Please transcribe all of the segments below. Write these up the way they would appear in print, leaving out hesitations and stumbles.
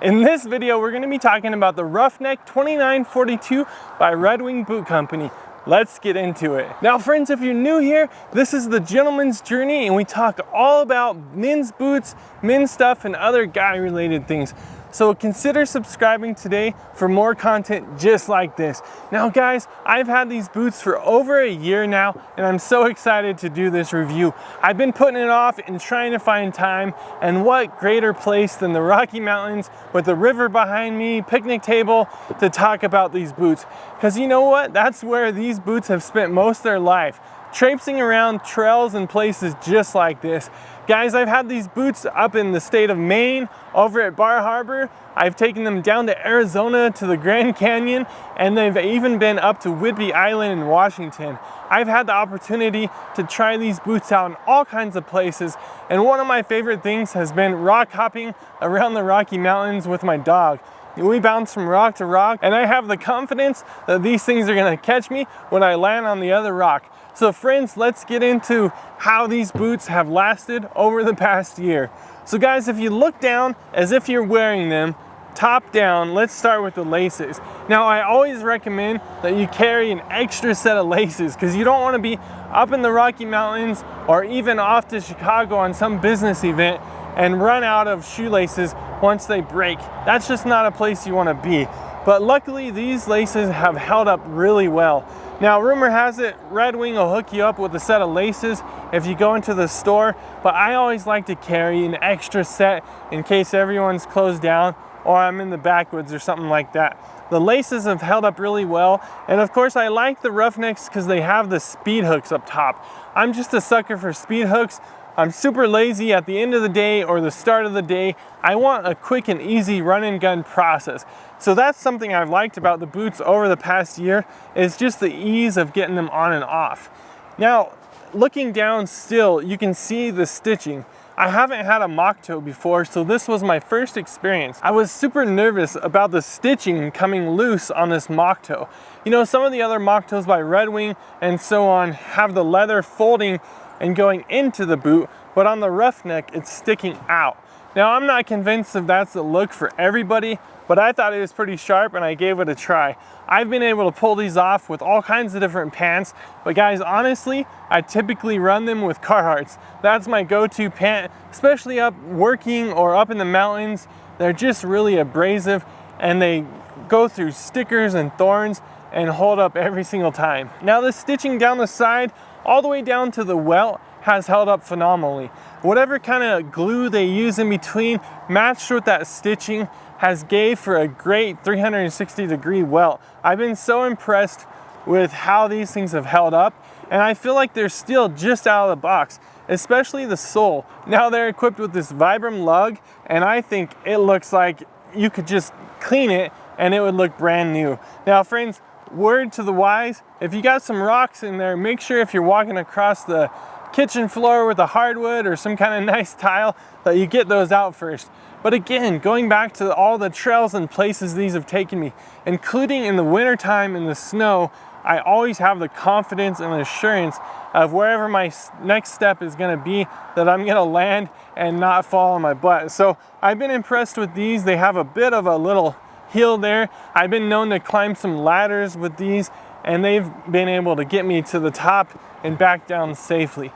In this video, we're going to be talking about the Roughneck 2942 by Redwing Boot Company. Let's get into it. Now friends, if you're new here, this is the Gentleman's Journey and we talk all about men's boots, men's stuff, and other guy related things. So consider subscribing today for more content just like this. Now guys, I've had these boots for over a year now and I'm so excited to do this review. I've been putting it off and trying to find time, and what greater place than the Rocky Mountains with the river behind me, picnic table, to talk about these boots. Because you know what? That's where these boots have spent most of their life, traipsing around trails and places just like this. Guys, I've had these boots up in the state of Maine, over at Bar Harbor. I've taken them down to Arizona, to the Grand Canyon, and they've even been up to Whidbey Island in Washington. I've had the opportunity to try these boots out in all kinds of places, and one of my favorite things has been rock hopping around the Rocky Mountains with my dog. We bounce from rock to rock, and I have the confidence that these things are gonna catch me when I land on the other rock. So friends, let's get into how these boots have lasted over the past year. So guys, if you look down as if you're wearing them, top down, let's start with the laces. Now I always recommend that you carry an extra set of laces because you don't want to be up in the Rocky Mountains or even off to Chicago on some business event and run out of shoelaces once they break. That's just not a place you want to be. But luckily these laces have held up really well. Now rumor has it Redwing will hook you up with a set of laces if you go into the store, but I always like to carry an extra set in case everyone's closed down or I'm in the backwoods or something like that. The laces have held up really well, and of course I like the Roughnecks because they have the speed hooks up top. I'm just a sucker for speed hooks. I'm super lazy at the end of the day or the start of the day. I want a quick and easy run and gun process. So that's something I've liked about the boots over the past year, is just the ease of getting them on and off. Now, looking down still, you can see the stitching. I haven't had a mock toe before, so this was my first experience. I was super nervous about the stitching coming loose on this mock toe. You know, some of the other mock toes by Redwing and so on have the leather folding and going into the boot, but on the Roughneck, it's sticking out. Now, I'm not convinced if that's the look for everybody, but I thought it was pretty sharp and I gave it a try. I've been able to pull these off with all kinds of different pants, but guys, honestly, I typically run them with Carhartts. That's my go-to pant, especially up working or up in the mountains. They're just really abrasive and they go through stickers and thorns and hold up every single time. Now, the stitching down the side, all the way down to the welt, has held up phenomenally. Whatever kind of glue they use in between matched with that stitching has gave for a great 360-degree welt. I've been so impressed with how these things have held up, and I feel like they're still just out of the box, especially the sole. Now they're equipped with this Vibram lug, and I think it looks like you could just clean it and it would look brand new. Now friends, word to the wise, if you got some rocks in there, make sure if you're walking across the kitchen floor with a hardwood or some kind of nice tile that you get those out first. But again, going back to all the trails and places these have taken me, including in the wintertime in the snow, I always have the confidence and assurance of wherever my next step is going to be, that I'm going to land and not fall on my butt. So I've been impressed with these. They have a bit of a little heel there. I've been known to climb some ladders with these, and they've been able to get me to the top and back down safely.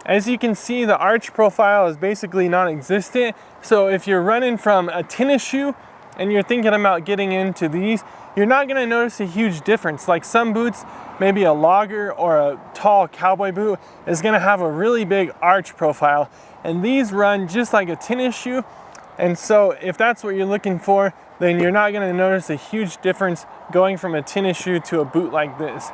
As you can see, the arch profile is basically non-existent. So if you're running from a tennis shoe and you're thinking about getting into these, you're not gonna notice a huge difference. Like some boots, maybe a logger or a tall cowboy boot is gonna have a really big arch profile. And these run just like a tennis shoe. And so if that's what you're looking for, then you're not gonna notice a huge difference going from a tennis shoe to a boot like this.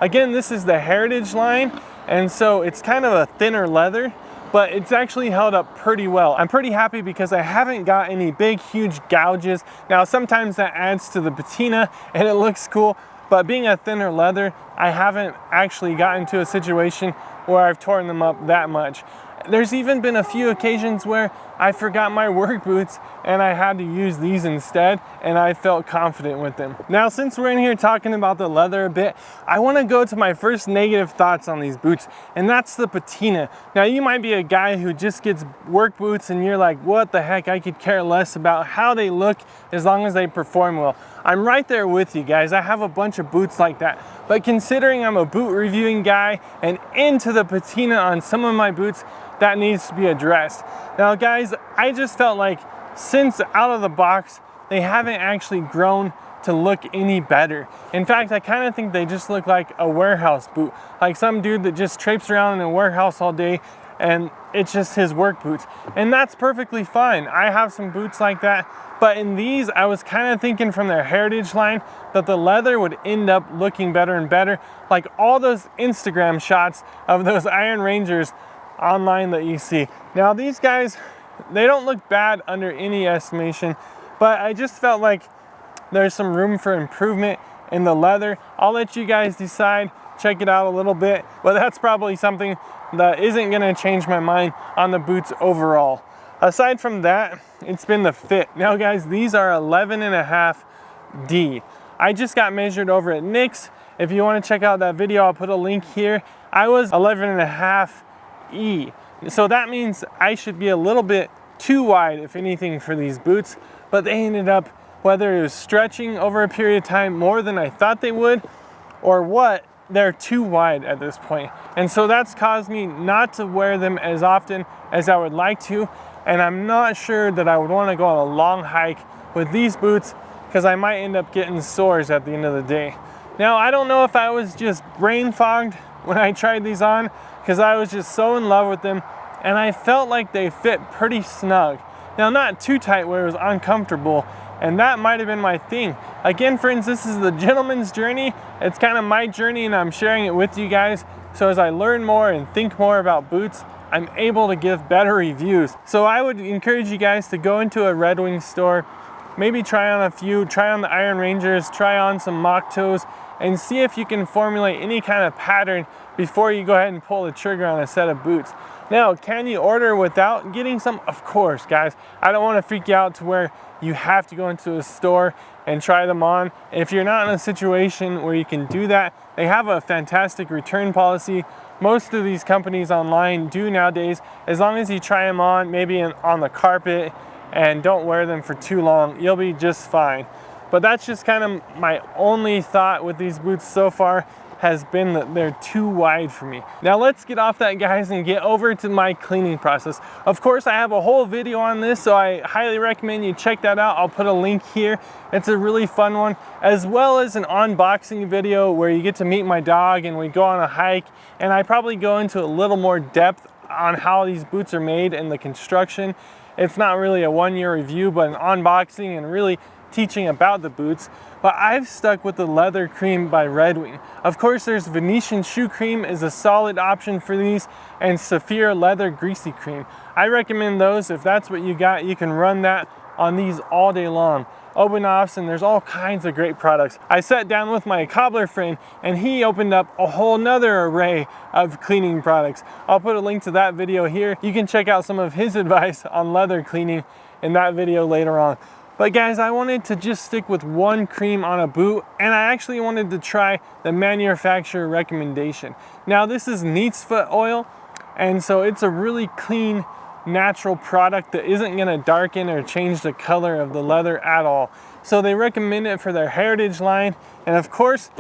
Again, this is the Heritage line, and so it's kind of a thinner leather, but it's actually held up pretty well. I'm pretty happy because I haven't got any big, huge gouges. Now, sometimes that adds to the patina and it looks cool, but being a thinner leather, I haven't actually gotten to a situation where I've torn them up that much. There's even been a few occasions where I forgot my work boots and I had to use these instead, and I felt confident with them. Now, since we're in here talking about the leather a bit, I want to go to my first negative thoughts on these boots, and that's the patina. Now, you might be a guy who just gets work boots and you're like, what the heck, I could care less about how they look as long as they perform well. I'm right there with you guys. I have a bunch of boots like that, but considering I'm a boot reviewing guy and into the patina on some of my boots, that needs to be addressed. Now guys, I just felt like since out of the box, they haven't actually grown to look any better. In fact, I kind of think they just look like a warehouse boot, like some dude that just traipses around in a warehouse all day and it's just his work boots. And that's perfectly fine. I have some boots like that, but in these, I was kind of thinking from their heritage line that the leather would end up looking better and better, like all those Instagram shots of those Iron Rangers online that you see. Now these guys, they don't look bad under any estimation, but I just felt like there's some room for improvement in the leather. I'll let you guys decide, check it out a little bit, but that's probably something that isn't gonna change my mind on the boots overall. Aside from that, it's been the fit. Now guys, these are 11.5D. I just got measured over at Nick's. If you wanna check out that video, I'll put a link here. I was 11.5E. So that means I should be a little bit too wide, if anything, for these boots, but they ended up, whether it was stretching over a period of time more than I thought they would, or what, they're too wide at this point. And so that's caused me not to wear them as often as I would like to, and I'm not sure that I would want to go on a long hike with these boots because I might end up getting sores at the end of the day. Now, I don't know if I was just brain fogged when I tried these on, because I was just so in love with them and I felt like they fit pretty snug. Now, not too tight where it was uncomfortable, and that might have been my thing. Again, friends, this is the gentleman's journey. It's kind of my journey and I'm sharing it with you guys. So as I learn more and think more about boots, I'm able to give better reviews. So I would encourage you guys to go into a Redwing store, maybe try on a few, try on the Iron Rangers, try on some mock toes, and see if you can formulate any kind of pattern before you go ahead and pull the trigger on a set of boots. Now, can you order without getting some? Of course, guys. I don't want to freak you out to where you have to go into a store and try them on. If you're not in a situation where you can do that, they have a fantastic return policy. Most of these companies online do nowadays. As long as you try them on, maybe on the carpet, and don't wear them for too long, you'll be just fine. But that's just kind of my only thought with these boots so far, has been that they're too wide for me. Now let's get off that, guys, and get over to my cleaning process. Of course, I have a whole video on this, so I highly recommend you check that out. I'll put a link here. It's a really fun one, as well as an unboxing video where you get to meet my dog and we go on a hike, and I probably go into a little more depth on how these boots are made and the construction. It's not really a one-year review, but an unboxing and really teaching about the boots. But I've stuck with the leather cream by Redwing. Of course, there's Venetian shoe cream is a solid option for these, and Saphir leather greasy cream. I recommend those. If that's what you got, you can run that on these all day long. Open-offs, and there's all kinds of great products. I sat down with my cobbler friend and he opened up a whole nother array of cleaning products. I'll put a link to that video here. You can check out some of his advice on leather cleaning in that video later on. But guys, I wanted to just stick with one cream on a boot, and I actually wanted to try the manufacturer recommendation. Now this is neat's foot oil, and so it's a really clean, natural product that isn't gonna darken or change the color of the leather at all. So they recommend it for their heritage line, and of course,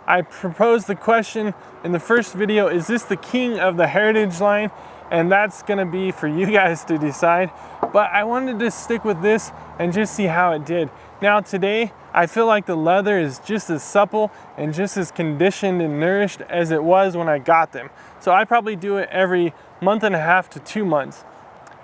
I proposed the question in the first video, is this the king of the heritage line? And that's gonna be for you guys to decide. But I wanted to stick with this and just see how it did. Now today, I feel like the leather is just as supple and just as conditioned and nourished as it was when I got them. So I probably do it every month and a half to 2 months.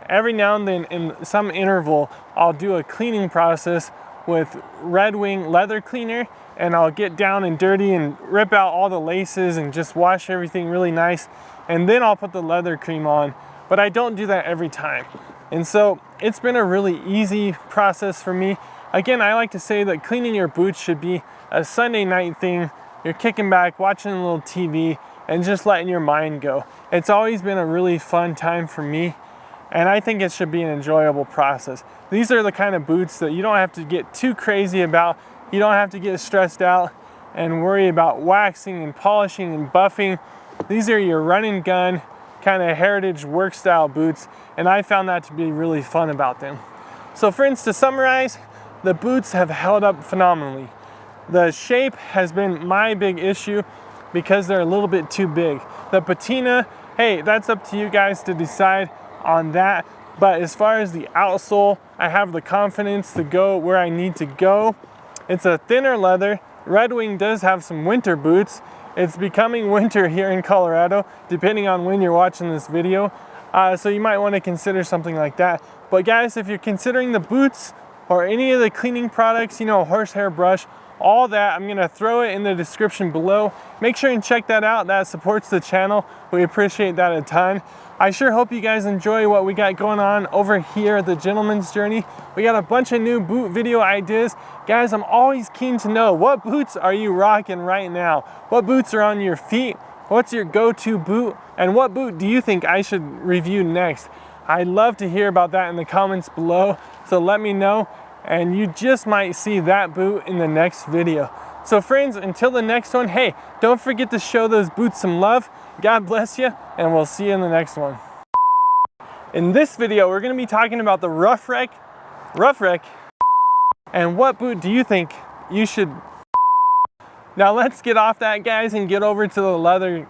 Every now and then in some interval, I'll do a cleaning process with Redwing leather cleaner, and I'll get down and dirty and rip out all the laces and just wash everything really nice. And then I'll put the leather cream on, but I don't do that every time. And so it's been a really easy process for me. Again, I like to say that cleaning your boots should be a Sunday night thing. You're kicking back, watching a little TV, and just letting your mind go. It's always been a really fun time for me. and I think it should be an enjoyable process. These are the kind of boots that you don't have to get too crazy about. You don't have to get stressed out and worry about waxing and polishing and buffing. These are your run and gun kind of heritage work style boots, and I found that to be really fun about them. So friends, to summarize, the boots have held up phenomenally. The shape has been my big issue because they're a little bit too big. The patina, hey, that's up to you guys to decide on that. But as far as the outsole, I have the confidence to go where I need to go. It's a thinner leather. Redwing does have some winter boots. It's becoming winter here in Colorado, depending on when you're watching this video. So you might want to consider something like that. But guys, if you're considering the boots or any of the cleaning products, you know, horsehair brush, all that, I'm gonna throw it in the description below. Make sure and check that out. That supports the channel. We appreciate that a ton. I sure hope you guys enjoy what we got going on over here at the Gentleman's Journey. We got a bunch of new boot video ideas. Guys, I'm always keen to know, what boots are you rocking right now? What boots are on your feet? What's your go-to boot? And what boot do you think I should review next? I'd love to hear about that in the comments below, so let me know, and you just might see that boot in the next video. So friends, until the next one, hey, don't forget to show those boots some love. God bless you, and we'll see you in the next one. In this video, we're gonna be talking about the Roughneck, and what boot do you think you should... Now let's get off that, guys, and get over to the leather.